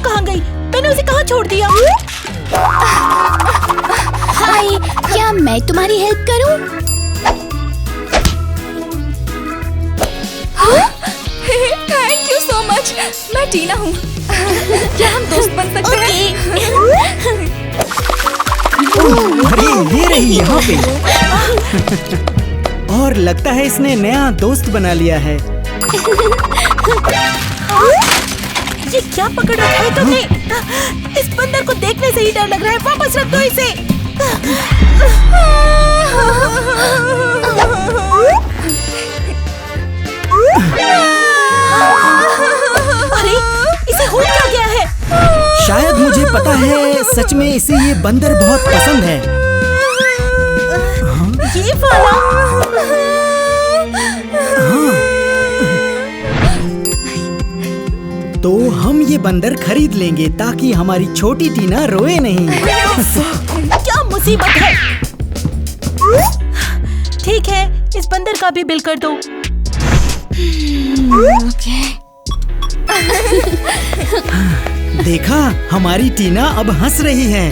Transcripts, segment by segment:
कहाँ गई? मैंने उसे कहाँ छोड़ दिया? हाय, क्या मैं तुम्हारी हेल्प करूं? Thank you so much. मैं टीना हूँ। क्या हम दोस्त बन सकते हैं? अरे ये रही यहाँ पे। और लगता है इसने नया दोस्त बना लिया है। ये क्या पकड़ रखा है तुमने? इस बंदर को देखने से ही डर लग रहा है। वापस रख दो इसे। अरे इसे हो क्या गया है? शायद मुझे पता है, सच में इसे ये बंदर बहुत पसंद है। ये वाला? तो हम ये बंदर खरीद लेंगे ताकि हमारी छोटी टीना रोए नहीं। क्या मुसीबत है? ठीक है, इस बंदर का भी बिल कर दो। देखा, हमारी टीना अब हंस रही है।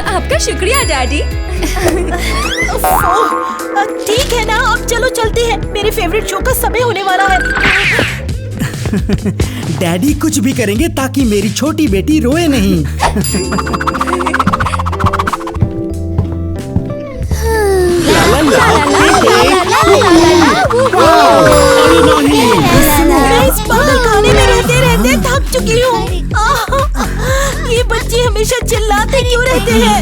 आपका शुक्रिया डैडी। ठीक है ना, अब चलो चलते हैं। मेरे फेवरेट शो का समय होने वाला है। डैडी कुछ भी करेंगे ताकि मेरी छोटी बेटी रोए नहीं। मैं इस पागल खाने में रहते रहते थक चुकी हूँ। ये बच्चे हमेशा चिल्लाते क्यों रहते हैं?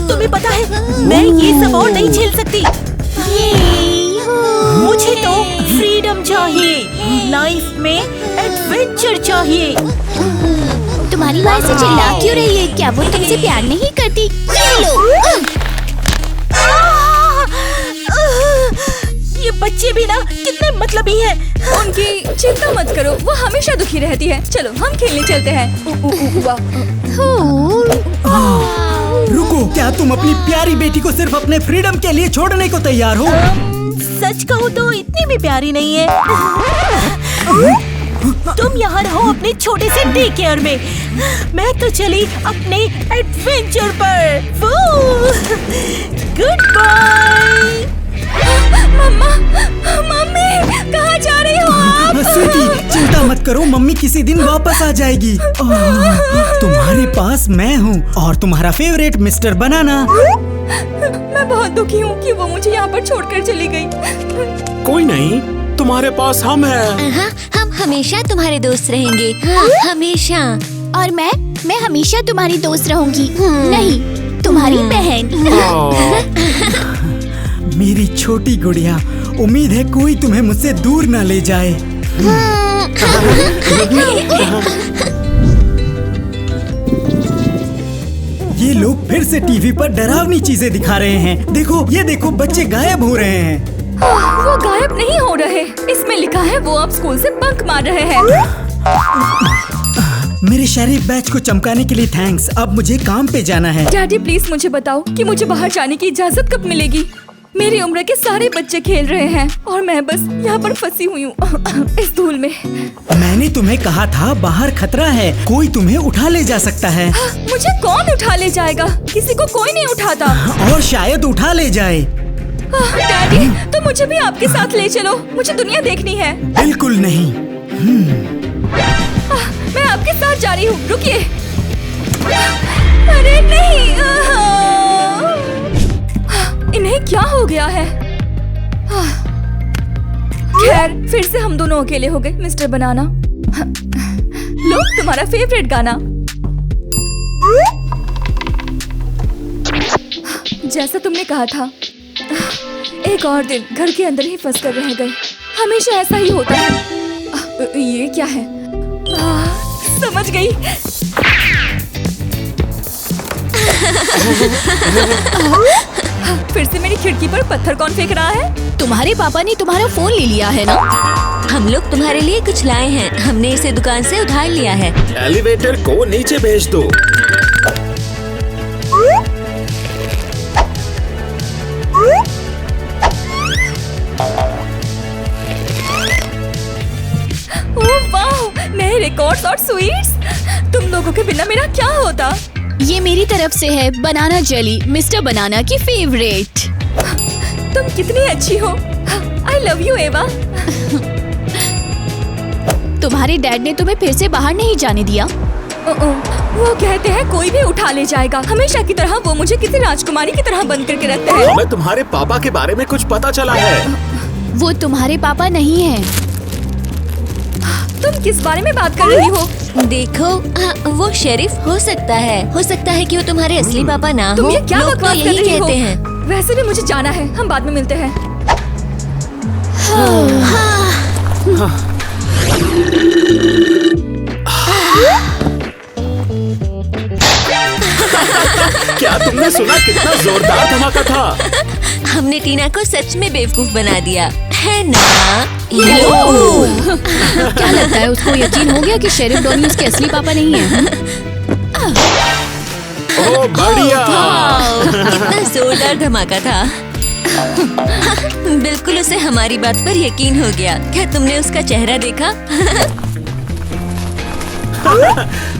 तुम्हें पता है, मैं ये सब और नहीं झेल सकती। मुझे तो फ्रीडम चाहिए, लाइफ में एडवेंचर चाहिए। तुम्हारी माँ से चिल्ला क्यों रही है? क्या वो तुमसे प्यार नहीं करती? ये लो। ये बच्चे भी ना कितने मतलबी हैं। उनकी चिंता मत करो, वो हमेशा दुखी रहती है। चलो हम खेलने चलते हैं। रुको, क्या तुम अपनी प्यारी बेटी को सिर्फ अपने फ्रीडम के लिए छोड़ने को तैयार हो? सच कहूँ तो इतनी भी प्यारी नहीं है। तुम यहाँ रहो अपने छोटे से डे केयर में। मैं तो चली अपने एडवेंचर पर। Good bye. मम्मा, मम्मी, कहाँ जा रही हो आप? स्वीटी, चिंता मत करो, मम्मी किसी दिन वापस आ जाएगी। तुम्हारे पास मैं हूँ और तुम्हारा फेवरेट मिस्टर बनाना। मैं बहुत दुखी हूँ कि वो मुझे यहाँ पर छोड़कर चली गई। कोई नहीं, तुम्हारे पास हम हैं। हाँ, हम हमेशा तुम्हारे दोस्त रहेंगे। हाँ, हमेशा। और मैं हमेशा तुम्हारी दोस्त रहूंगी। नहीं, तुम्हारी बहन। मेरी छोटी गुड़िया, उम्मीद है कोई तुम्हें मुझसे दूर ना ले जाए। ये लोग फिर से टीवी पर डरावनी चीजें दिखा रहे हैं। देखो, ये देखो, बच्चे गायब हो रहे हैं। वो गायब नहीं हो रहे। इसमें लिखा है वो अब स्कूल से बंक मार रहे हैं। मेरे शरीफ बैच को चमकाने के लिए थैंक्स। अब मुझे काम पे जाना है। डैडी प्लीज मुझे बताओ कि मुझे बाहर जाने की इजाजत कब मिलेगी? मेरी उम्र के सारे बच्चे खेल रहे हैं और मैं बस यहाँ पर फंसी हुई हूँ इस धूल में। मैंने तुम्हें कहा था बाहर खतरा है, कोई तुम्हें उठा ले जा सकता है। मुझे कौन उठा ले जाएगा? किसी को कोई नहीं उठाता। और शायद उठा ले जाए। डैडी, तो मुझे भी आपके साथ ले चलो, मुझे दुनिया देखनी है। बिल्कुल नहीं। मैं आपके साथ जा रही हूँ, रुकिए। अरे नहीं, इन्हें क्या हो गया है? खैर, फिर से हम दोनों अकेले हो गए। मिस्टर बनाना, लो तुम्हारा फेवरेट गाना। जैसा तुमने कहा था, एक और दिन घर के अंदर ही फंस कर रह गए। हमेशा ऐसा ही होता है। ये क्या है? समझ गई। फिर से मेरी खिड़की पर पत्थर कौन फेंक रहा है? तुम्हारे पापा ने तुम्हारा फोन ले लिया है ना? हम लोग तुम्हारे लिए कुछ लाए हैं। हमने इसे दुकान से उधार लिया है। एलिवेटर को नीचे भेज दो। ओह गॉड स्वीट्स, तुम लोगों के बिना मेरा क्या होता। ये मेरी तरफ से है बनाना जेली, मिस्टर बनाना की फेवरेट। तुम कितनी अच्छी हो। आई लव यू एवा। तुम्हारे डैड ने तुम्हें फिर से बाहर नहीं जाने दिया? वो कहते हैं कोई भी उठा ले जाएगा। हमेशा की तरह वो मुझे किसी राजकुमारी की तरह बंद करके रखते हैं। हमें तुम्हारे पापा के बारे में कुछ पता चला है। वो तुम्हारे पापा नहीं हैं। तुम किस बारे में बात कर रही हो? देखो, वो शेरिफ हो सकता है कि वो तुम्हारे असली पापा ना हो। तुम ये क्या लोग तो बकवास कर यही रही हो? कहते हैं। वैसे भी मुझे जाना है, हम बाद में मिलते हैं। क्या तुमने सुना? कितना जोरदार धमाका था। हमने टीना को सच में बेवकूफ बना दिया है ना? क्या लगता है उसको यकीन हो गया कि शेरिफ डॉनी उसके असली पापा नहीं है? ओह बढ़िया। कितना जोरदार धमाका था। बिल्कुल उसे हमारी बात पर यकीन हो गया। क्या तुमने उसका चेहरा देखा?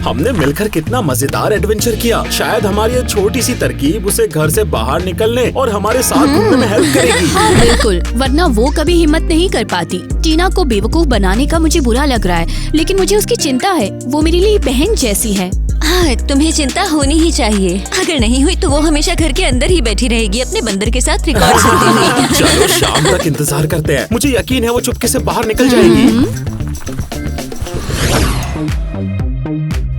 हमने मिलकर कितना मजेदार एडवेंचर किया। शायद हमारी ये छोटी सी तरकीब उसे घर से बाहर निकलने और हमारे साथ घूमने में हेल्प करेगी। हाँ बिल्कुल, वरना वो कभी हिम्मत नहीं कर पाती। टीना को बेवकूफ बनाने का मुझे बुरा लग रहा है, लेकिन मुझे उसकी चिंता है। वो मेरे लिए बहन जैसी है। हाँ, तुम्हें चिंता होनी ही चाहिए। अगर नहीं हुई तो वो हमेशा घर के अंदर ही बैठी रहेगी अपने बंदर के साथ रिकॉर्ड सुनती हुई। चलो शाम तक इंतजार करते हैं। मुझे यकीन है वो चुपके से बाहर निकल जाएगी।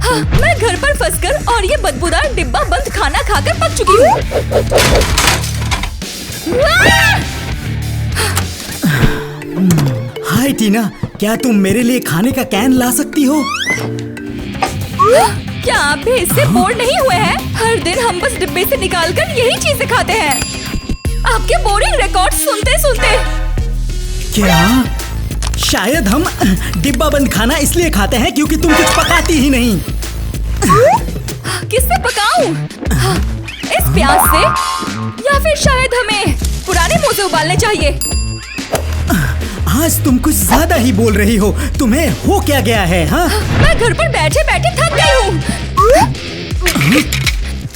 हाँ, मैं घर पर फंसकर और ये बदबूदार डिब्बा बंद खाना खाकर पक चुकी हूँ। हाय टीना, क्या तुम मेरे लिए खाने का कैन ला सकती हो? क्या आप भी इससे बोर नहीं हुए हैं? हर दिन हम बस डिब्बे से निकालकर यही चीजें खाते हैं। आपके बोरिंग रिकॉर्ड सुनते सुनते। क्या? शायद हम डिब्बा बंद खाना इसलिए खाते हैं क्योंकि तुम कुछ पकाती ही नहीं। किससे पकाऊं? इस प्याज से, या फिर शायद हमें पुराने मोजे उबालने चाहिए। आज तुम कुछ ज्यादा ही बोल रही हो। तुम्हें हो क्या गया है? हाँ, मैं घर पर बैठे बैठे थक गई हूँ।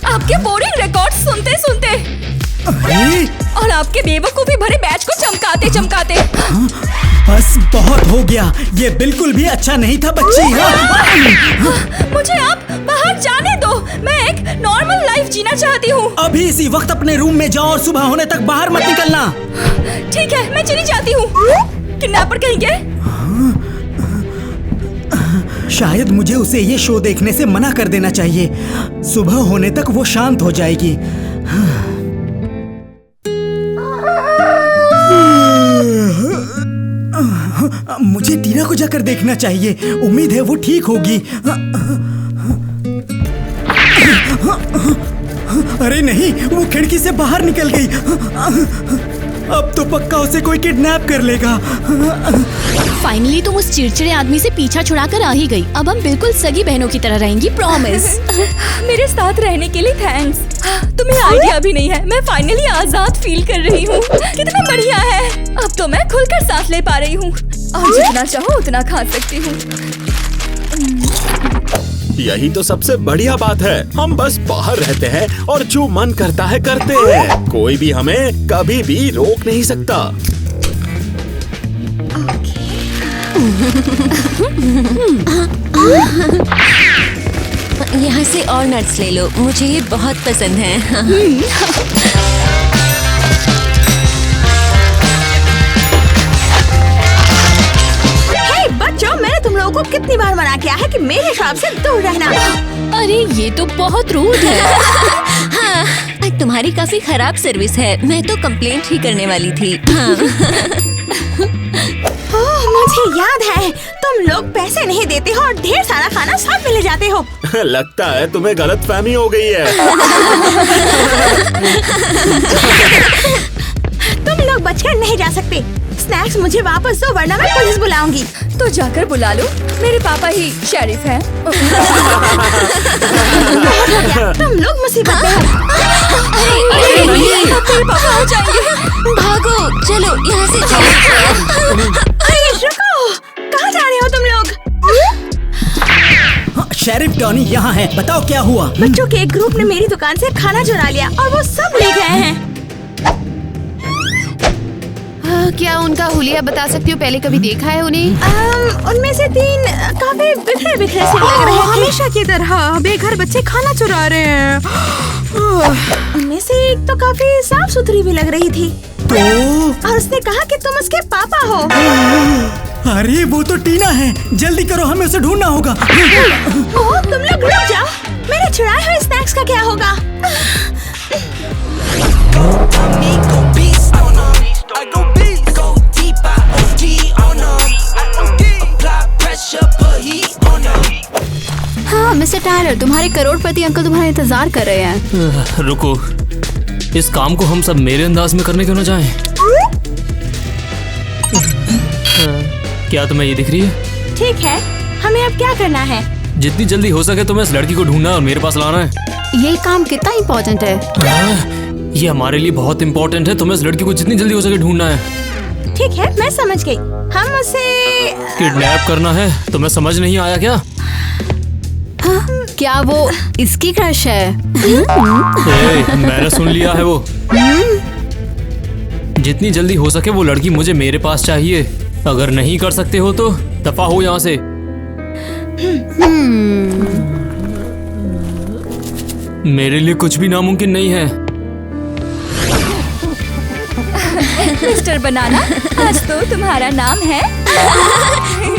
आपके बोरिंग रिकॉर्ड सुनते सुनते अरे और आपके बेवकूफी भरे बैच को चमकाते चमकाते। बस बहुत हो गया। ये बिल्कुल भी अच्छा नहीं था बच्ची। मुझे आप बाहर जाने दो। मैं एक नॉर्मल लाइफ जीना चाहती हूँ। अभी इसी वक्त अपने रूम में जाओ और सुबह होने तक बाहर मत निकलना। ठीक है, मैं चली जाती हूँ। किडनैपर कहेंगे? शायद मुझे उसे ये शो देखने से मना कर देना चाहिए। सुबह होने तक वो शांत हो जाएगी। मुझे टीना को जाकर देखना चाहिए। उम्मीद है वो ठीक होगी। अरे नहीं, वो खिड़की से बाहर निकल गई। अब तो पक्का उसे कोई किडनैप कर लेगा। फाइनली तुम उस चिड़चिड़े आदमी से पीछा छुड़ाकर आ ही गई। अब हम बिल्कुल सगी बहनों की तरह रहेंगी, प्रॉमिस। मेरे साथ रहने के लिए थैंक्स। तुम्हें आइडिया भी नहीं है, मैं फाइनली आजाद फील कर रही हूँ। कितना बढ़िया है। अब तो मैं खुलकर सांस ले पा रही हूँ और जितना चाहो उतना खा सकती हूँ। यही तो सबसे बढ़िया बात है। हम बस बाहर रहते हैं और जो मन करता है करते हैं। कोई भी हमें कभी भी रोक नहीं सकता। यहाँ से और नट्स ले लो, मुझे ये बहुत पसंद है। बच्चों, मैंने तुम लोगों को कितनी बार मना किया है कि मेरे शॉप से दूर रहना। अरे ये तो बहुत रूड है। हाँ, तुम्हारी काफी खराब सर्विस है। मैं तो कंप्लेंट ही करने वाली थी। हाँ। ओह, मुझे याद है, तुम लोग पैसे नहीं देते हो और ढेर सारा खाना साथ में ले जाते हो। लगता है तुम्हें गलतफहमी हो गई है। तुम लोग बचकर नहीं जा सकते। स्नैक्स मुझे वापस दो वरना मैं पुलिस बुलाऊंगी। तो जाकर बुला लो, मेरे पापा ही शेरिफ हैं। तुम लोग मुसीबत में हो। मेरे पापा आ जाएंगे। भागो, चलो यहाँ से चलो। अरे रुको, कहाँ जा रहे हो तुम लोग? बॉनी यहाँ है, बताओ क्या हुआ? बच्चों के एक ग्रुप ने मेरी दुकान से खाना चुरा लिया और वो सब ले गए हैं। क्या उनका हुलिया बता सकती हो? पहले कभी देखा है उन्हें? उनमें से 3 काफी बिखरे बिखरे से लग रहे थे। हमेशा की तरह बेघर बच्चे खाना चुरा रहे हैं। उनमें से एक तो काफी साफ सुथरी भी लग रही थी तो और उसने कहा कि तुम उसके पापा हो। अरे वो तो टीना है, जल्दी करो, हमें उसे ढूंढना होगा। ओह, तुम लोग रुक जाओ, मेरे चुराए हुए स्नैक्स का क्या होगा? हाँ मिस्टर टायलर, तुम्हारे करोड़पति अंकल तुम्हारा इंतजार कर रहे हैं। रुको, इस काम को हम सब मेरे अंदाज में करने क्यों ना चाहें? क्या तुम्हें ये दिख रही है? ठीक है, हमें अब क्या करना है? जितनी जल्दी हो सके तुम्हें इस लड़की को ढूंढना और मेरे पास लाना है। ये काम कितना इम्पोर्टेंट है? ये हमारे लिए बहुत इम्पोर्टेंट है। तुम्हें इस लड़की को जितनी जल्दी हो सके ढूंढना है। ठीक है, मैं समझ गई। हम उसे किडनैप करना है। तुम्हें समझ नहीं आया क्या? क्या वो इसकी क्रश है? मैंने सुन लिया है वो। जितनी जल्दी हो सके वो लड़की मुझे मेरे पास चाहिए। अगर नहीं कर सकते हो तो दफा हो यहाँ से। मेरे लिए कुछ भी नामुमकिन नहीं है। मिस्टर बनाना, आज तो तुम्हारा नाम है।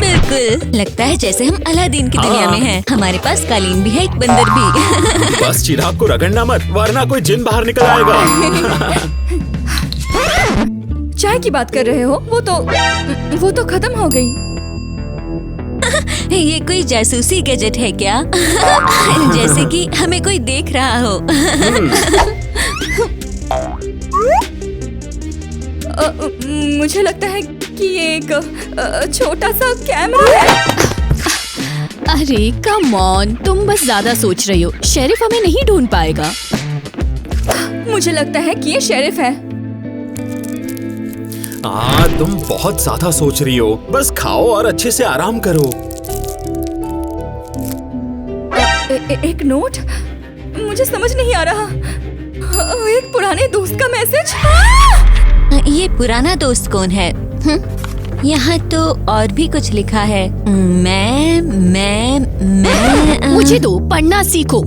बिल्कुल, लगता है जैसे हम अलादीन की दुनिया में हैं। हमारे पास कालीन भी है, एक बंदर भी। बस चिराग को रगड़ना मत, वरना कोई जिन बाहर निकल आएगा। चाय की बात कर रहे हो? वो तो खत्म हो गई। ये कोई जासूसी गैजेट है क्या? जैसे कि हमें कोई देख रहा हो। मुझे लगता है कि ये एक छोटा सा कैमरा है। अरे कम ऑन, तुम बस ज्यादा सोच रही हो। शेरिफ हमें नहीं ढूंढ पाएगा। मुझे लगता है कि ये शेरिफ है। तुम बहुत ज्यादा सोच रही हो। बस खाओ और अच्छे से आराम करो। एक नोट? मुझे समझ नहीं आ रहा। एक पुराने दोस्त का मैसेज। ये पुराना दोस्त कौन है? यहाँ तो और भी कुछ लिखा है। मैं मुझे दो, पढ़ना सीखो।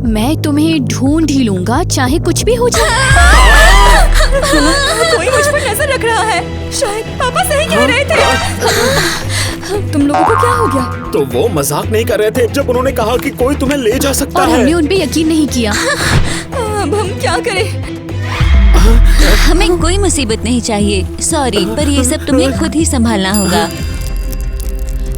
मैं तुम्हें ढूंढ ही लूंगा, चाहे कुछ भी हो जाए। कोई मुझ पर नजर रख रहा है। शायद पापा सही कह रहे थे। तुम लोगों को क्या हो गया? तो वो मजाक नहीं कर रहे थे जब उन्होंने कहा कि कोई तुम्हें ले जा सकता और है। हमने उन पे यकीन नहीं किया। अब हम क्या करें? हमें कोई मुसीबत नहीं चाहिए। सॉरी, पर ये सब तुम्हें खुद ही संभालना होगा।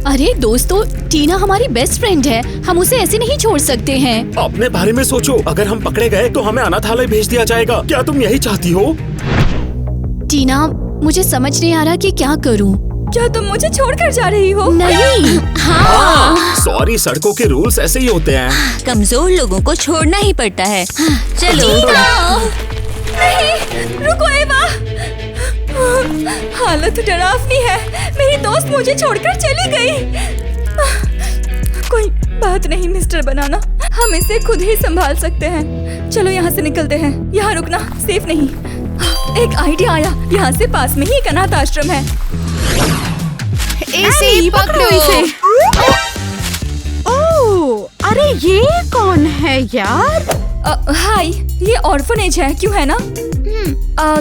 अरे दोस्तों, टीना हमारी बेस्ट फ्रेंड है, हम उसे ऐसे नहीं छोड़ सकते हैं। अपने बारे में सोचो। अगर हम पकड़े गए तो हमें अनाथालय भेज दिया जाएगा। क्या तुम यही चाहती हो? टीना, मुझे समझ नहीं आ रहा कि क्या करूं। क्या तुम मुझे छोड़कर जा रही हो? नहीं। हाँ। सॉरी, सड़कों के रूल्स ऐसे ही होते हैं। कमजोर लोगों को छोड़ना ही पड़ता है। चलो। नहीं, रुको एवा। हालत डरावनी है। मेरी दोस्त मुझे छोड़कर चली गई। कोई बात नहीं मिस्टर बनाना, हम इसे खुद ही संभाल सकते हैं। चलो यहाँ से निकलते हैं। यहाँ रुकना सेफ नहीं। एक आइडिया आया। यहाँ से पास में ही एक अनाथ आश्रम है। ऐसे ही पकड़ो इसे। ओह, अरे ये कौन है यार? हाय, ये ऑर्फनेज है, क्यों है ना?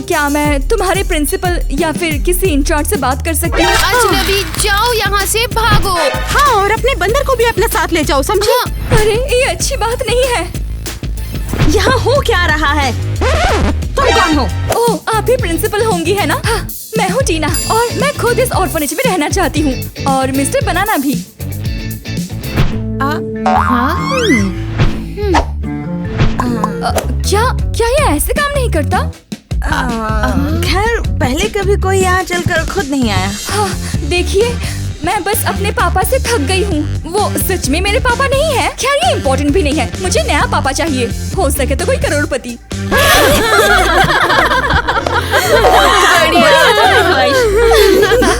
क्या मैं तुम्हारे प्रिंसिपल या फिर किसी इंचार्ज से बात कर सकती हूँ? अजनबी, जाओ यहाँ से, भागो। हाँ, और अपने बंदर को भी अपने साथ ले जाओ, समझे? अरे ये अच्छी बात नहीं है। यहाँ हो क्या रहा है? तुम कौन हो? ओह, आप ही प्रिंसिपल होंगी है ना? हाँ, मैं हूँ टीना और मैं खुद इस ऑर्फनेज में रहना चाहती हूँ और मिस्टर बनाना भी। क्या ये ऐसे काम नहीं करता? खैर, पहले कभी कोई यहाँ चलकर खुद नहीं आया। हाँ, देखिए, मैं बस अपने पापा से थक गई हूँ। वो सच में मेरे पापा नहीं है। खैर ये इम्पोर्टेंट भी नहीं है। मुझे नया पापा चाहिए, हो सके तो कोई करोड़पति।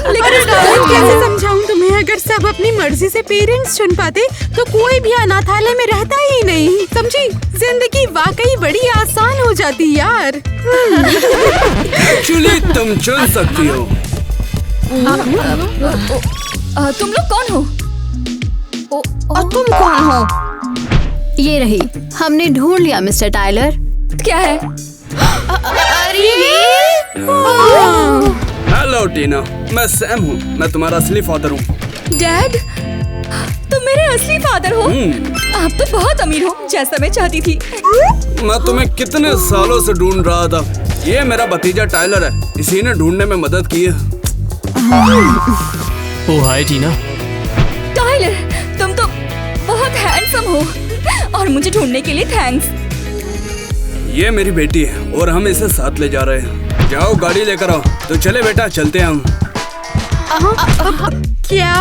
लेकिन कैसे समझाऊं तुम्हें अगर सब अपनी मर्जी से पेरेंट्स चुन पाते तो कोई भी अनाथालय में रहता ही नहीं, समझी? जिंदगी वाकई बड़ी आसान हो जाती यार। एक्चुअली तुम चुन सकती हो। तुम लोग कौन हो? और तुम कौन हो? ये रही, हमने ढूंढ लिया मिस्टर टाइलर। क्या है? अरे हेलो टीना, मैं सैम हूँ। मैं तुम्हारा असली फादर हूँ। डैड, तुम मेरे असली फादर हो? आप तो बहुत अमीर हो, जैसा मैं चाहती थी। मैं तुम्हें कितने सालों से ढूंढ रहा था। ये मेरा भतीजा टाइलर है, इसी ने ढूंढने में मदद की है। ओ हाय टीना। टाइलर, तुम तो बहुत हैंडसम हो और मुझे ढूंढने के लिए थैंक्स। ये मेरी बेटी है और हम इसे साथ ले जा रहे हैं। जाओ गाड़ी लेकर आओ। तो चले बेटा, चलते हैं हम। क्या?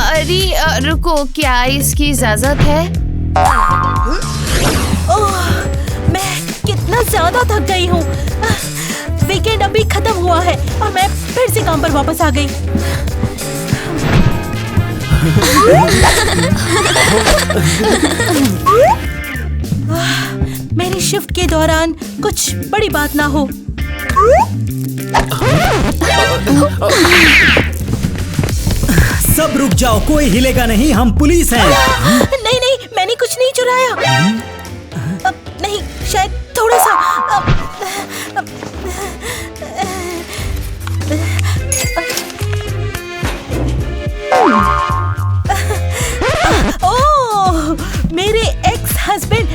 अरे रुको, क्या इसकी इजाजत है? मैं कितना ज्यादा थक गई हूँ। वीकेंड अभी खत्म हुआ है और मैं फिर से काम पर वापस आ गई। मेरी शिफ्ट के दौरान कुछ बड़ी बात ना हो। सब रुक जाओ, कोई हिलेगा नहीं, हम पुलिस हैं। नहीं नहीं, मैंने कुछ नहीं चुराया। नहीं, शायद थोड़ा सा। ओह, मेरे एक्स हस्बैंड।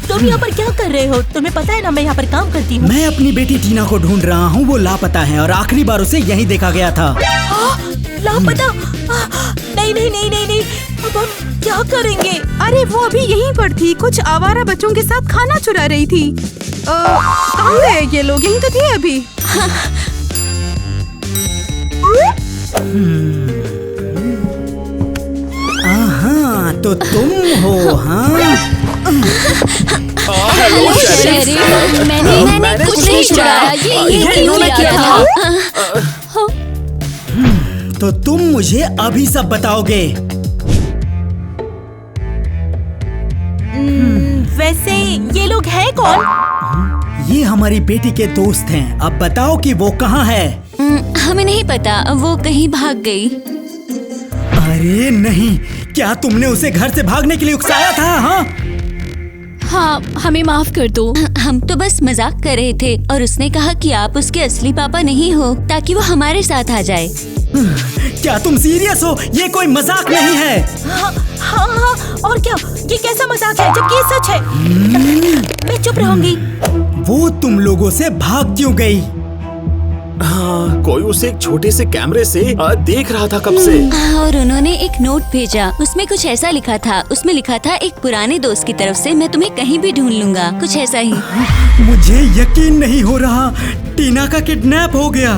तुम यहाँ पर क्या कर रहे हो? तुम्हें पता है ना मैं यहाँ पर काम करती हूँ। मैं अपनी बेटी टीना को ढूंढ रहा हूँ। वो लापता है और आखिरी बार उसे यहीं देखा गया था। लापता? नहीं नहीं नहीं नहीं नहीं, अब हम क्या करेंगे? अरे वो अभी यहीं पर थी, कुछ आवारा बच्चों के साथ खाना चुरा रही थी। कहाँ गए ये लोग? यहीं तो थे अभी। हाँ, तो तुम हो? हाँ, मैंने कुछ नहीं चुराया, ये इन्होंने किया था। तो तुम मुझे अभी सब बताओगे। वैसे ये लोग हैं कौन? ये हमारी बेटी के दोस्त हैं। अब बताओ कि वो कहाँ है? हमें नहीं पता, वो कहीं भाग गई। अरे नहीं, क्या तुमने उसे घर से भागने के लिए उकसाया था? हाँ हाँ, हमें माफ कर दो। हम तो बस मजाक कर रहे थे और उसने कहा कि आप उसके असली पापा नहीं हो, ताकि वो हमारे साथ आ जाए। क्या तुम सीरियस हो? ये कोई मजाक नहीं है। हाँ हाँ हाँ, और क्या? ये कैसा मजाक है जबकि ये सच है? मैं चुप रहूंगी। वो तुम लोगों से भाग क्यों गई? हाँ, कोई उसे एक छोटे से कैमरे से देख रहा था कब से। और उन्होंने एक नोट भेजा, उसमें कुछ ऐसा लिखा था। उसमें लिखा था, एक पुराने दोस्त की तरफ से, मैं तुम्हें कहीं भी ढूंढ लूंगा, कुछ ऐसा ही। मुझे यकीन नहीं हो रहा, टीना का किडनैप हो गया।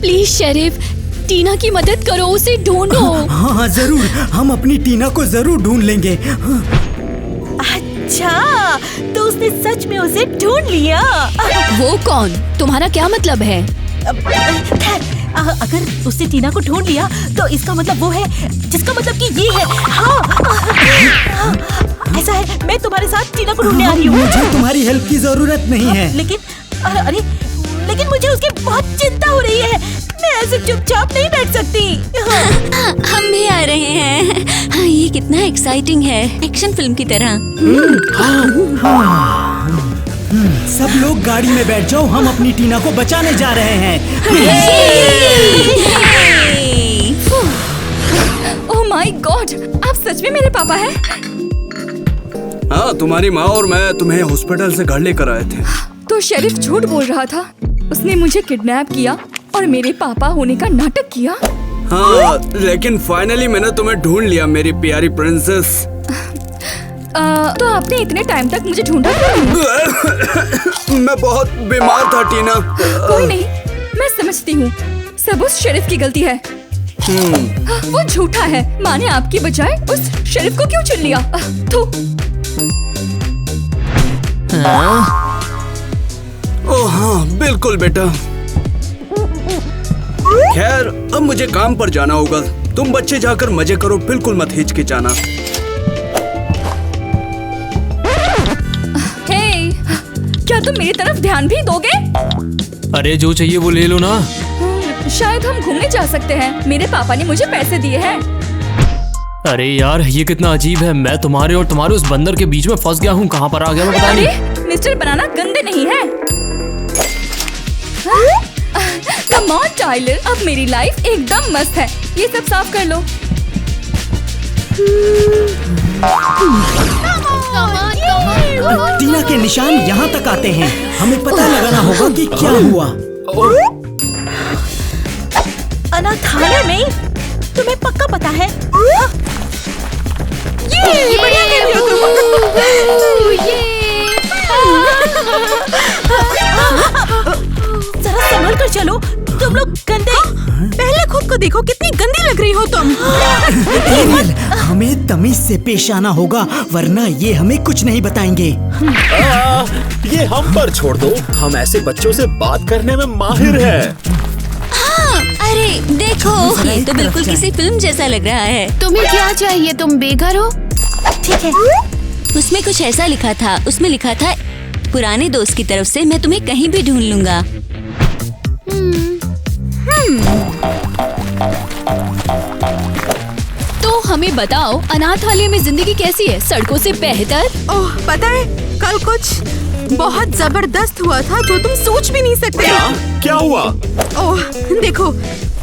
प्लीज शरीफ, टीना की मदद करो, उसे ढूंढो। हाँ हाँ जरूर, हम अपनी टीना को जरूर ढूंढ लेंगे। अच्छा, तो उसने सच में उसे ढूंढ लिया। वो कौन? तुम्हारा क्या मतलब है? अगर उसने टीना को ढूंढ लिया तो इसका मतलब वो है, जिसका मतलब कि ये है। हाँ, ऐसा है, मैं तुम्हारे साथ टीना को ढूंढने आ रही हूँ। मुझे तुम्हारी हेल्प की जरूरत नहीं है। लेकिन मुझे उसकी बहुत चिंता हो रही है। मैं ऐसे चुपचाप नहीं बैठ सकती। हम भी आ रहे हैं। हाँ, ये कितना एक्साइटिंग है, एक्शन फिल्म की तरह। सब लोग गाड़ी में बैठ जाओ, हम अपनी टीना को बचाने जा रहे हैं। ओह माय गॉड, आप सच में मेरे पापा हैं? हाँ, तुम्हारी माँ और मैं तुम्हें हॉस्पिटल से घर लेकर आए थे। तो शरीफ झूठ बोल रहा था, उसने मुझे किडनैप किया और मेरे पापा होने का नाटक किया। हाँ, लेकिन फाइनली मैंने तुम्हें ढूंढ लिया मेरी प्यारी प्रिंसेस। तो आपने इतने टाइम तक मुझे ढूंढा क्यों? मैं बहुत बीमार था टीना। कोई नहीं, मैं समझती हूँ, सब उस शरीफ की गलती है। वो झूठा है, माँ ने आपकी बजाय उस शरीफ को क्यों चुन लिया? ओह हाँ, बिल्कुल बेटा। खैर अब मुझे काम पर जाना होगा। तुम बच्चे जाकर मजे करो, बिल्कुल मत हिचकिचाना। हे, क्या तुम मेरी तरफ ध्यान भी दोगे? अरे जो चाहिए वो ले लो ना। शायद हम घूमने जा सकते हैं। मेरे पापा ने मुझे पैसे दिए हैं। अरे यार ये कितना अजीब है, मैं तुम्हारे और तुम्हारे उस बंदर के बीच में फंस गया हूँ। कहाँ पर आ गया मैं पता नहीं। अरे मिस्टर बनाना गंदे नहीं है। कम ऑन टाइलर, अब मेरी लाइफ एकदम मस्त है। ये सब साफ कर लो। टीना के निशान यहाँ तक आते हैं। हमें पता लगाना होगा कि क्या हुआ। अनाथालय में? तुम्हें पक्का पता है? ये बढ़िया कर लिया तुम। जरा संभल कर चलो, तुम लोग गंदे। पहले खुद को देखो, कितनी गंदी लग रही हो तुम। एरियल, हमें तमीज से पेश आना होगा, वरना ये हमें कुछ नहीं बताएंगे। ये हम पर छोड़ दो, हम ऐसे बच्चों से बात करने में माहिर है। अरे देखो, ये तो बिल्कुल किसी फिल्म जैसा लग रहा है। तुम्हें क्या चाहिए? तुम बेघर हो? ठीक है। उसमें कुछ ऐसा लिखा था, उसमें लिखा था पुराने दोस्त की तरफ से मैं तुम्हें कहीं भी ढूंढ लूंगा। तो हमें बताओ, अनाथालय में जिंदगी कैसी है? सड़कों से बेहतर? ओह, पता है कल कुछ बहुत जबरदस्त हुआ था जो तुम सोच भी नहीं सकते। क्या हुआ? ओह देखो,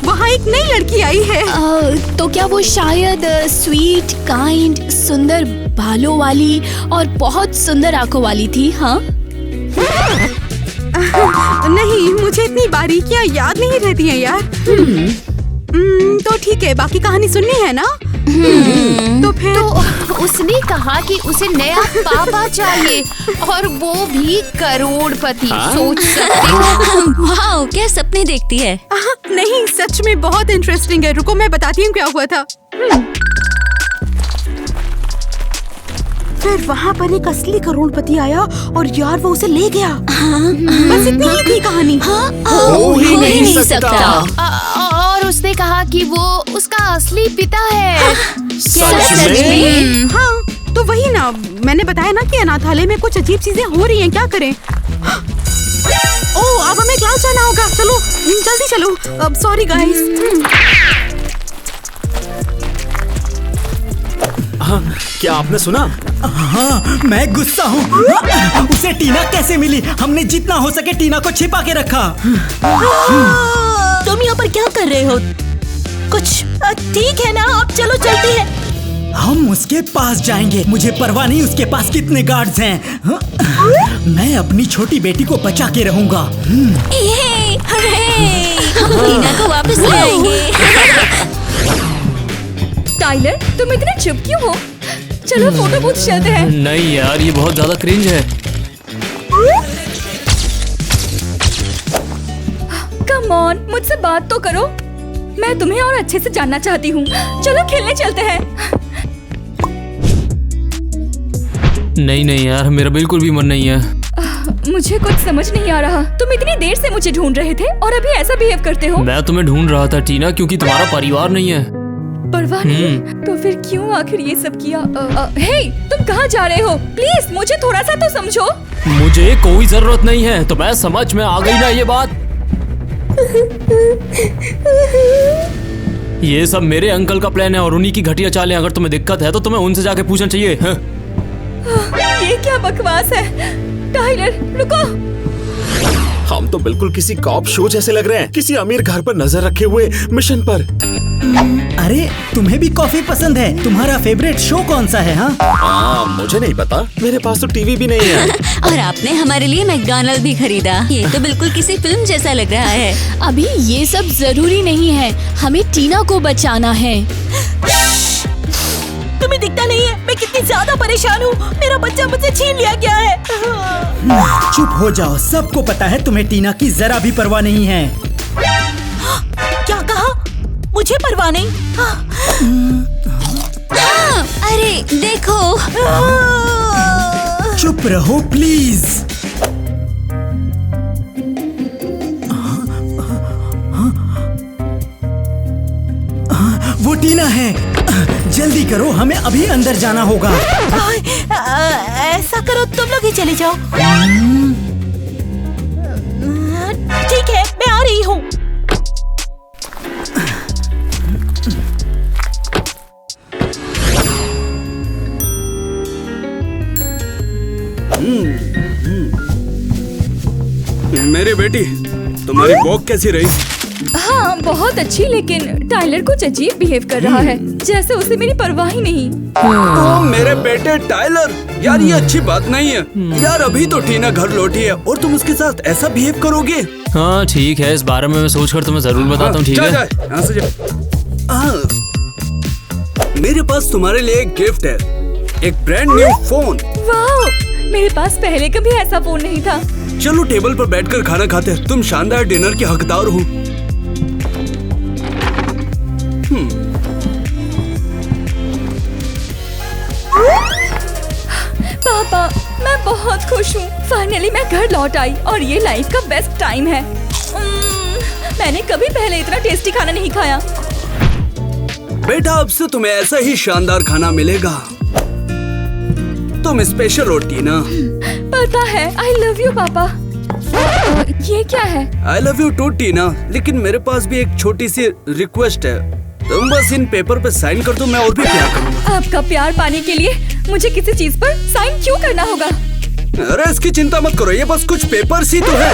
वहाँ एक नई लड़की आई है। तो क्या वो शायद स्वीट, काइंड, सुंदर बालों वाली और बहुत सुंदर आंखों वाली थी? हाँ नहीं, मुझे इतनी बारीकियाँ याद नहीं रहती हैं यार। तो ठीक है, बाकी कहानी सुननी है ना? तो फिर उसने कहा कि उसे नया पापा चाहिए और वो भी करोड़पति। सोच सकते हो? वाह, क्या सपने देखती है। नहीं, सच में बहुत इंटरेस्टिंग है। रुको मैं बताती हूँ क्या हुआ था। फिर वहाँ पर एक असली करोड़पति आया और यार वो उसे ले गया। बस इतनी ही थी कहानी। हो ही नहीं सकता। और उसने कहा कि वो उसका असली पिता है। सच में? हाँ, तो वही ना, मैंने बताया ना कि अनाथालय में कुछ अजीब चीजें हो रही हैं। क्या करें? ओह, अब हमें क्लास जाना होगा। चलो जल्दी चलो। अब सॉरी गाइस। क्या आपने सुना? हाँ, मैं गुस्सा हूँ। उसे टीना कैसे मिली? हमने जितना हो सके टीना को छिपा के रखा। तुम यहाँ पर क्या कर रहे हो? कुछ ठीक है ना? अब चलो चलते हैं। हम उसके पास जाएंगे। मुझे परवाह नहीं उसके पास कितने गार्ड्स हैं। मैं अपनी छोटी बेटी को बचा के रहूंगा। हम टीना को वापस ले आएंगे। टाइलर, तुम इतने चुप क्यों हो? चलो फोटो बूथ चलते हैं। नहीं यार, ये बहुत ज्यादा क्रिंज है। कम ऑन, मुझसे बात तो करो। मैं तुम्हें और अच्छे से जानना चाहती हूँ। चलो खेलने चलते हैं। नहीं यार, मेरा बिल्कुल भी मन नहीं है। मुझे कुछ समझ नहीं आ रहा। तुम इतनी देर से मुझे ढूंढ रहे थे और अभी ऐसा बिहेव करते हो। मैं तुम्हें ढूंढ रहा था टीना, क्योंकि तुम्हारा परिवार नहीं है। परवाह नहीं? तो फिर क्यों आखिर ये सब किया? हे, तुम कहाँ जा रहे हो? प्लीज मुझे थोड़ा सा तो समझो। मुझे कोई जरूरत नहीं है। तो मैं समझ में आ गई ना ये बात। ये सब मेरे अंकल का प्लान है और उन्हीं की घटिया चालें। अगर तुम्हें दिक्कत है तो तुम्हें उनसे जाके पूछना चाहिए। ये क्या बकवास है? टाइलर रुको। हम तो बिल्कुल किसी कॉप शो जैसे लग रहे हैं, किसी अमीर घर पर नजर रखे हुए मिशन पर। अरे तुम्हें भी कॉफी पसंद है? तुम्हारा फेवरेट शो कौन सा है? हाँ, मुझे नहीं पता, मेरे पास तो टीवी भी नहीं है। और आपने हमारे लिए मैकडॉनल्ड भी खरीदा। ये तो बिल्कुल किसी फिल्म जैसा लग रहा है। अभी ये सब जरूरी नहीं है, हमें टीना को बचाना है। तुम्हें दिखता नहीं है मैं कितनी ज्यादा परेशान हूँ। मेरा बच्चा मुझसे छीन लिया गया है। चुप हो जाओ, सबको पता है तुम्हें टीना की जरा भी परवाह नहीं है। क्या कहा? मुझे परवाह नहीं? अरे देखो। चुप रहो प्लीज। गया है। जल्दी करो, हमें अभी अंदर जाना होगा। ऐसा करो, तुम लोग ही चले जाओ। ठीक है, मैं आ रही हूँ। मेरी बेटी, तुम्हारी वॉक कैसी रही? हाँ बहुत अच्छी, लेकिन टाइलर कुछ अजीब बिहेव कर रहा है, जैसे उसे मेरी परवाह ही नहीं। ओ मेरे बेटे टाइलर, यार ये अच्छी बात नहीं है। यार अभी तो टीना घर लौटी है और तुम उसके साथ ऐसा बिहेव करोगे? हाँ ठीक है, इस बारे में मैं सोचकर तुम्हें जरूर बताता हूँ। ठीक है, यहाँ से जा। मेरे पास तुम्हारे लिए एक गिफ्ट है, एक ब्रांड न्यू फोन। वाह, मेरे पास पहले कभी ऐसा फोन नहीं था। चलो टेबल पर बैठकर खाना खाते हैं, तुम शानदार डिनर के हकदार हो। पापा, मैं बहुत खुश हूँ। फाइनली मैं घर लौट आई और ये लाइफ का बेस्ट टाइम है। मैंने कभी पहले इतना टेस्टी खाना नहीं खाया। बेटा अब से तुम्हें ऐसा ही शानदार खाना मिलेगा। तुम स्पेशल हो टीना। पता है, आई लव यू पापा। ये क्या है? आई लव यू टू टीना, लेकिन मेरे पास भी एक छोटी सी रिक्वेस्ट है। तुम बस इन पेपर पे साइन कर दो, मैं और भी प्यार करूँगा। आपका प्यार पाने के लिए मुझे किसी चीज पर साइन क्यों करना होगा? अरे इसकी चिंता मत करो, ये बस कुछ पेपर ही तो है।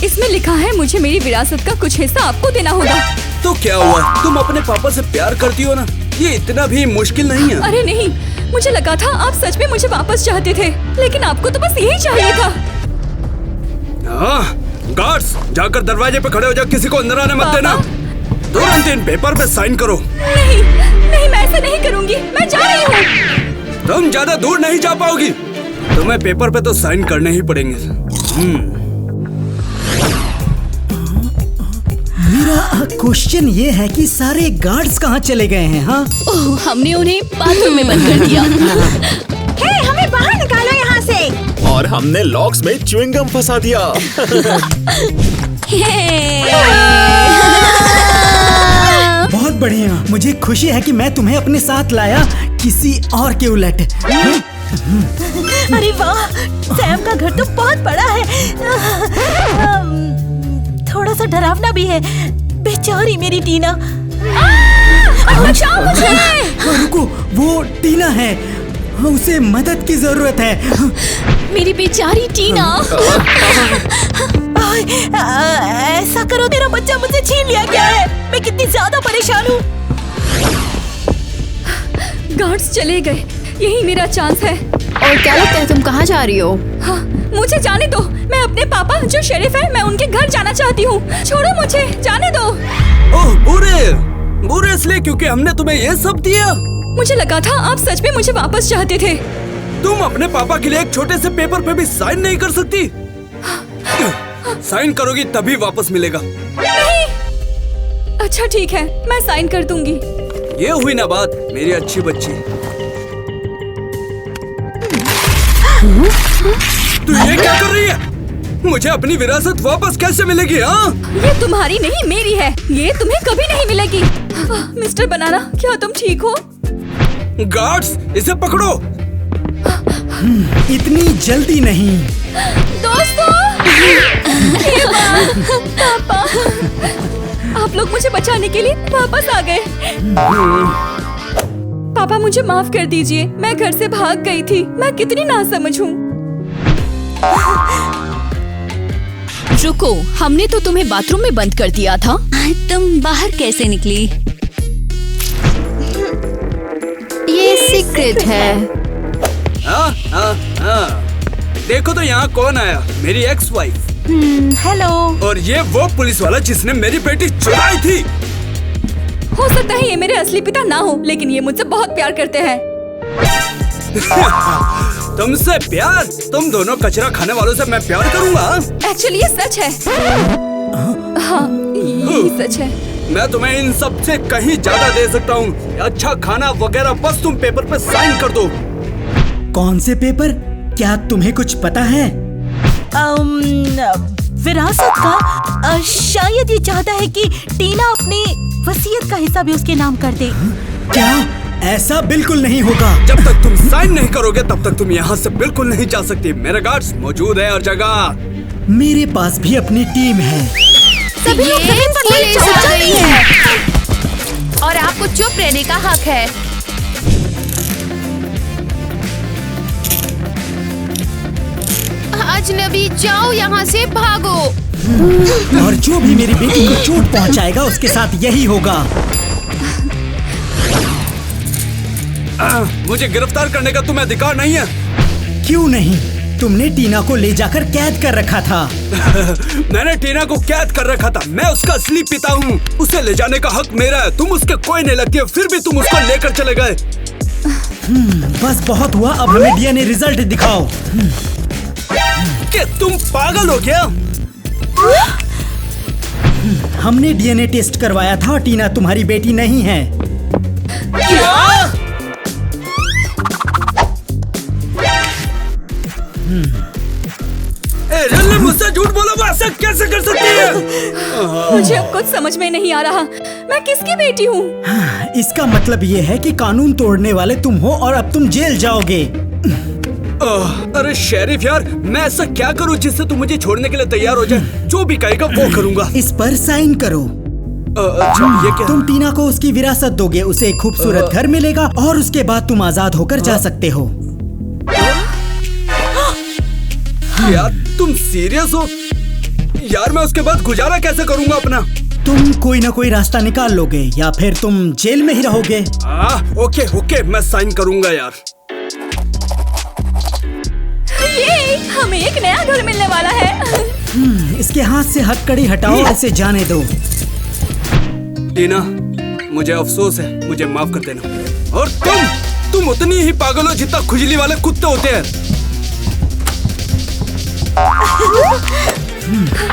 इसमें लिखा है मुझे मेरी विरासत का कुछ हिस्सा आपको देना होगा। तो क्या हुआ, तुम अपने पापा से प्यार करती हो ना, ये इतना भी मुश्किल नहीं है। अरे नहीं, मुझे लगा था आप सच में मुझे वापस चाहते थे, लेकिन आपको तो बस यही चाहिए था। गार्ड्स, जाकर दरवाजे पे खड़े हो जाओ, किसी को अंदर आने मत देना। तुरंत इन पेपर पे साइन करो। नहीं नहीं, मैं ऐसा नहीं करूंगी, मैं जा रही हूँ। तुम ज्यादा दूर नहीं जा पाओगी, तुम्हें पेपर पे तो साइन करने ही पड़ेंगे। मेरा क्वेश्चन ये है कि सारे गार्ड्स कहाँ चले गए हैं? हाँ, हमने उन्हें बाथरूम में बंद कर दिया। हे, हमें बाहर निकालो यहाँ से। और हमने लॉक्स में च्युइंगम फंसा दिया। बहुत बढ़िया, मुझे खुशी है कि मैं तुम्हें अपने साथ लाया, किसी और के उलट। अरे वाह, सैम का घर तो बहुत बड़ा है, थोड़ा सा डरावना भी है। बेचारी मेरी टीना। बचाओ मुझे! रुको, वो टीना है, उसे मदद की जरूरत है। मेरी बेचारी टीना। ऐसा करो, तेरा बच्चा मुझसे छीन लिया गया है। मैं कितनी ज्यादा परेशान हूँ। गार्ड्स चले गए, यही मेरा चांस है। और क्या लगता है तुम कहाँ जा रही हो? हाँ, मुझे जाने दो। मैं अपने पापा जो शेरिफ है, मैं उनके घर जाना चाहती हूँ। छोड़ो मुझे, जाने दो। ओह बुरे इसलिए क्योंकि हमने तुम्हें ये सब दिया। मुझे लगा था आप सच में मुझे वापस चाहते थे। तुम अपने पापा के लिए एक छोटे से पेपर पे भी साइन नहीं कर सकती? साइन करोगी तभी वापस मिलेगा। नहीं। अच्छा ठीक है, मैं साइन कर दूंगी। ये हुई ना बात, मेरी अच्छी बच्ची। तू ये क्या कर रही है? मुझे अपनी विरासत वापस कैसे मिलेगी? हाँ, ये तुम्हारी नहीं मेरी है, ये तुम्हें कभी नहीं मिलेगी। मिस्टर बनाना, क्या तुम ठीक हो? गार्ड्स, इसे पकड़ो। इतनी जल्दी नहीं। दोस्तों, पापा, आप लोग मुझे बचाने के लिए वापस आ गए। पापा मुझे माफ कर दीजिए, मैं घर से भाग गई थी। मैं कितनी नासमझ हूँ। रुको, हमने तो तुम्हें बाथरूम में बंद कर दिया था। तुम बाहर कैसे निकली? ये सीक्रेट है। देखो तो यहाँ कौन आया, मेरी एक्स वाइफ। हेलो। और ये वो पुलिस वाला जिसने मेरी बेटी चुराई थी। हो सकता है ये मेरे असली पिता ना हो, लेकिन ये मुझसे बहुत प्यार करते हैं। तुमसे प्यार? तुम दोनों कचरा खाने वालों से मैं प्यार करूँगा? एक्चुअली ये सच है। हाँ, ये सच है। मैं तुम्हें इन सब से कहीं ज्यादा दे सकता हूँ। अच्छा खाना वगैरह, बस तुम पेपर पे साइन कर दो। कौन से पेपर? क्या तुम्हें कुछ पता है? विरासत का? शायद ये चाहता है कि टीना अपनी वसीयत का हिस्सा भी उसके नाम कर दे। क्या? ऐसा बिल्कुल नहीं होगा। जब तक तुम साइन नहीं करोगे तब तक तुम यहाँ से बिल्कुल नहीं जा सकती। मेरे गार्ड्स मौजूद है हर जगह। मेरे पास भी अपनी टीम है। सभी लोग जमीन पर पुलिस आ गई है और आपको चुप रहने का हक है। अजनबी, जाओ यहाँ से, भागो। और जो भी मेरी बेटी को चोट पहुँचाएगा उसके साथ यही होगा। मुझे गिरफ्तार करने का तुम्हें अधिकार नहीं है। क्यों नहीं? तुमने टीना को ले जाकर कैद कर रखा था। मैंने टीना को कैद कर रखा था। मैं उसका असली पिता हूँ। उसे ले जाने का हक मेरा है। तुम उसके कोई नहीं लगती है, फिर भी तुम उसको लेकर चले गए। बस बहुत हुआ, अब हमें डीएनए रिजल्ट दिखाओ। क्या तुम पागल हो क्या? हमने डीएनए टेस्ट करवाया था और टीना तुम्हारी बेटी नहीं है। रिल्ली मुझसे झूठ बोला, वो ऐसा कैसे कर सकती है? मुझे अब कुछ समझ में नहीं आ रहा। मैं किसकी बेटी हूँ? इसका मतलब ये है कि कानून तोड़ने वाले तुम हो और अब तुम जेल जाओगे। अरे शेरिफ यार, मैं ऐसा क्या करूँ जिससे तुम मुझे छोड़ने के लिए तैयार हो जाए? जो भी कहेगा वो करूँगा। इस पर साइन करो। अच्छा, ये क्या? तुम टीना को उसकी विरासत दोगे, उसे एक खूबसूरत घर मिलेगा और उसके बाद तुम आजाद होकर जा सकते हो। यार तुम सीरियस हो? यार मैं उसके बाद गुजारा कैसे करूँगा अपना? तुम कोई ना कोई रास्ता निकाल लोगे या फिर तुम जेल में ही रहोगे। ओके, मैं साइन करूँगा यार। ये हमें एक नया घर मिलने वाला है। इसके हाथ से हथकड़ी हटाओ, ऐसे जाने दो। टीना, मुझे अफसोस है, मुझे माफ कर देना। और तुम उतनी ही पागल हो जितना खुजली वाले कुत्ते होते हैं।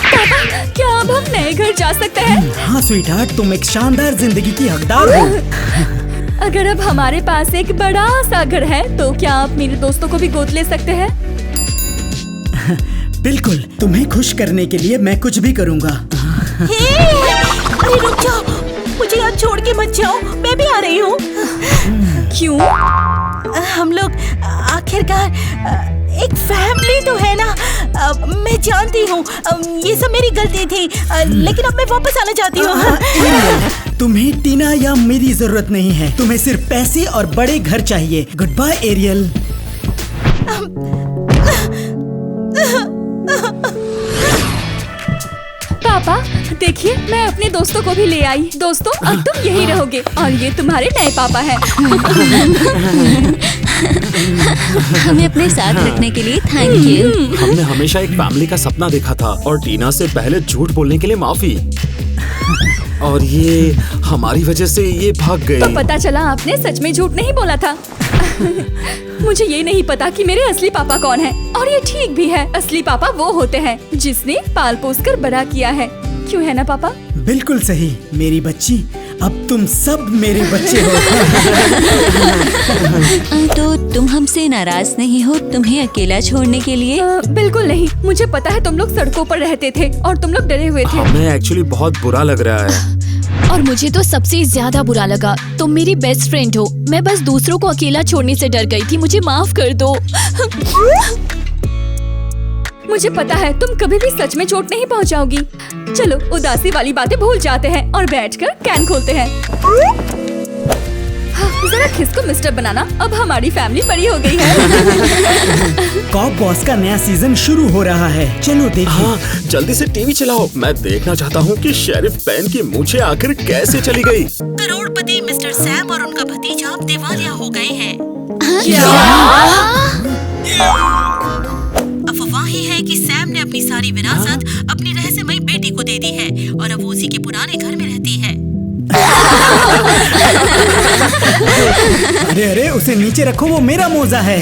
पापा, क्या अब हम नए घर जा सकते हैं? हाँ स्वीटहार्ट, तुम एक शानदार जिंदगी की हकदार हो। अगर अब हमारे पास एक बड़ा सा घर है तो क्या आप मेरे दोस्तों को भी गोद ले सकते हैं? बिल्कुल, तुम्हें खुश करने के लिए मैं कुछ भी करूँगा। अरे रुक जाओ, मुझे यहाँ छोड़ के मत जाओ, मैं भी आ रही हूँ। क्यों? हम लोग आखिरकार एक फैमिली तो है ना। मैं जानती हूँ ये सब मेरी गलती थी, लेकिन अब मैं वापस आना चाहती हूँ। तुम्हें टीना या मेरी जरूरत नहीं है, तुम्हें सिर्फ पैसे और बड़े घर चाहिए। Good bye Ariel. पापा देखिए, मैं अपने दोस्तों को भी ले आई। दोस्तों, अब तुम यही रहोगे और ये तुम्हारे नए पापा हैं। हमें अपने साथ रखने के लिए थैंक यू। हमने हमेशा एक फैमिली का सपना देखा था और टीना से पहले झूठ बोलने के लिए माफी। और ये हमारी वजह से ये भाग गए। तो पता चला आपने सच में झूठ नहीं बोला था। मुझे ये नहीं पता कि मेरे असली पापा कौन हैं। और ये ठीक भी है, असली पापा वो होते हैं जिसने पाल पोस कर बड़ा किया है। क्यों है ना पापा? बिल्कुल सही मेरी बच्ची, अब तुम सब मेरे बच्चे हो। तो तुम हमसे नाराज नहीं हो तुम्हें अकेला छोड़ने के लिए? बिल्कुल नहीं, मुझे पता है तुम लोग सड़कों पर रहते थे और तुम लोग डरे हुए थे। हमें एक्चुअली बहुत बुरा लग रहा है। और मुझे तो सबसे ज्यादा बुरा लगा। तुम मेरी बेस्ट फ्रेंड हो, मैं बस दूसरों को अकेला छोड़ने से डर गई थी। मुझे माफ कर दो। मुझे पता है तुम कभी भी सच में चोट नहीं पहुंचाओगी। चलो उदासी वाली बातें भूल जाते हैं और बैठकर कैन खोलते हैं। जरा खिसको मिस्टर बनाना, अब हमारी फैमिली बड़ी हो गई है। कॉप बॉस का नया सीजन शुरू हो रहा है, चलो देखिए। हाँ, जल्दी से टीवी चलाओ। मैं देखना चाहता हूँ कि शेरिफ पेन की मूंछें आखिर कैसे चली गई। करोड़पति मिस्टर सैम और उनका भतीजा दिवालिया हो गए हैं। अफवाह है कि सैम ने अपनी सारी विरासत अपनी रहस्यमयी बेटी को दे दी है और अब वो उसी के पुराने घर में रहती है। अरे उसे नीचे रखो, वो मेरा मोजा है।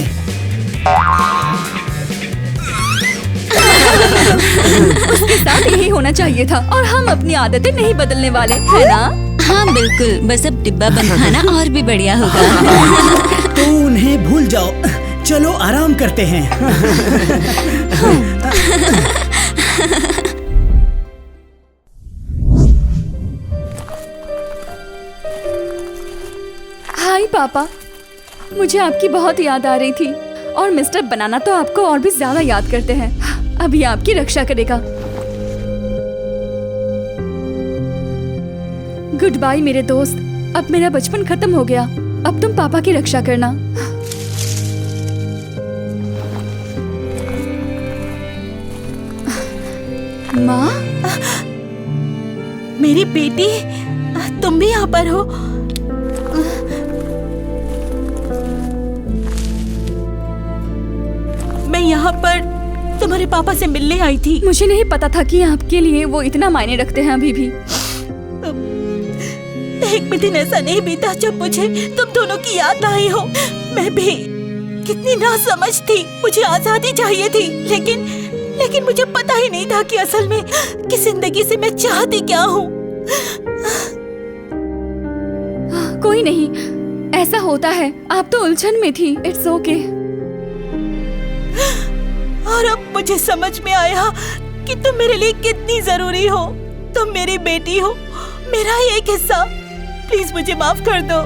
उसके साथ यही होना चाहिए था और हम अपनी आदतें नहीं बदलने वाले, है ना? हाँ बिल्कुल, बस अब डिब्बा बंद खाना और भी बढ़िया होगा। तो उन्हें भूल जाओ, चलो आराम करते हैं। पापा, मुझे आपकी बहुत याद आ रही थी और मिस्टर बनाना तो आपको और भी ज्यादा याद करते हैं। अभी आपकी रक्षा करेगा। गुड बाय मेरे दोस्त। अब मेरा बचपन खत्म हो गया। अब तुम पापा की रक्षा करना। माँ, मेरी बेटी, तुम भी यहाँ पर हो? मैं यहाँ पर तुम्हारे पापा से मिलने आई थी। मुझे नहीं पता था कि आपके लिए वो इतना मायने रखते हैं अभी भी। एक भी दिन ऐसा नहीं बीता जब मुझे तुम दोनों की याद ना आई हो। मैं भी कितनी नासमझ थी। मुझे आजादी चाहिए थी, लेकिन मुझे पता ही नहीं था कि असल में कि जिंदगी से मैं चाहती क्या हूँ। कोई नहीं, ऐसा होता है। आप तो उलझन में थी। It's okay. और अब मुझे समझ में आया कि तुम मेरे लिए कितनी जरूरी हो। तुम मेरी बेटी हो, मेरा ही एक हिस्सा। प्लीज मुझे माफ कर दो।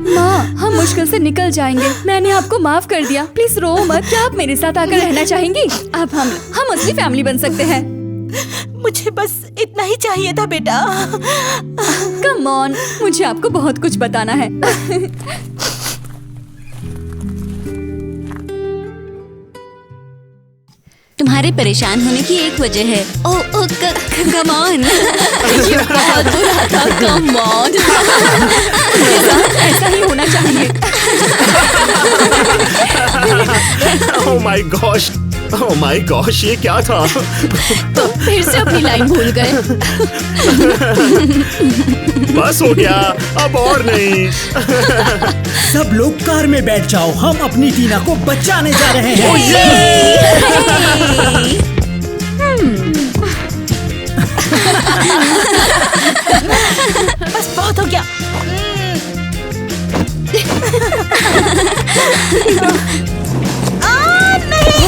माँ, हम मुश्किल से निकल जाएंगे। मैंने आपको माफ कर दिया। प्लीज रो मत। क्या आप मेरे साथ आकर रहना चाहेंगी? अब हम असली फैमिली बन सकते हैं। मुझे बस इतना ही चाहिए था बेटा। कम ऑन, मुझे आपको बहुत कुछ बताना है। तुम्हारे परेशान होने की एक वजह है। ओ कम ऑन। ये बहुत बुरा था। Come on. ऐसा ही होना चाहिए। ओह माय गॉश, ये क्या था? तो फिर से अपनी लाइन भूल गए। बस हो गया, अब और नहीं। सब लोग कार में बैठ जाओ, हम अपनी टीना को बचाने जा रहे हैं। बस बहुत हो गया। नहीं।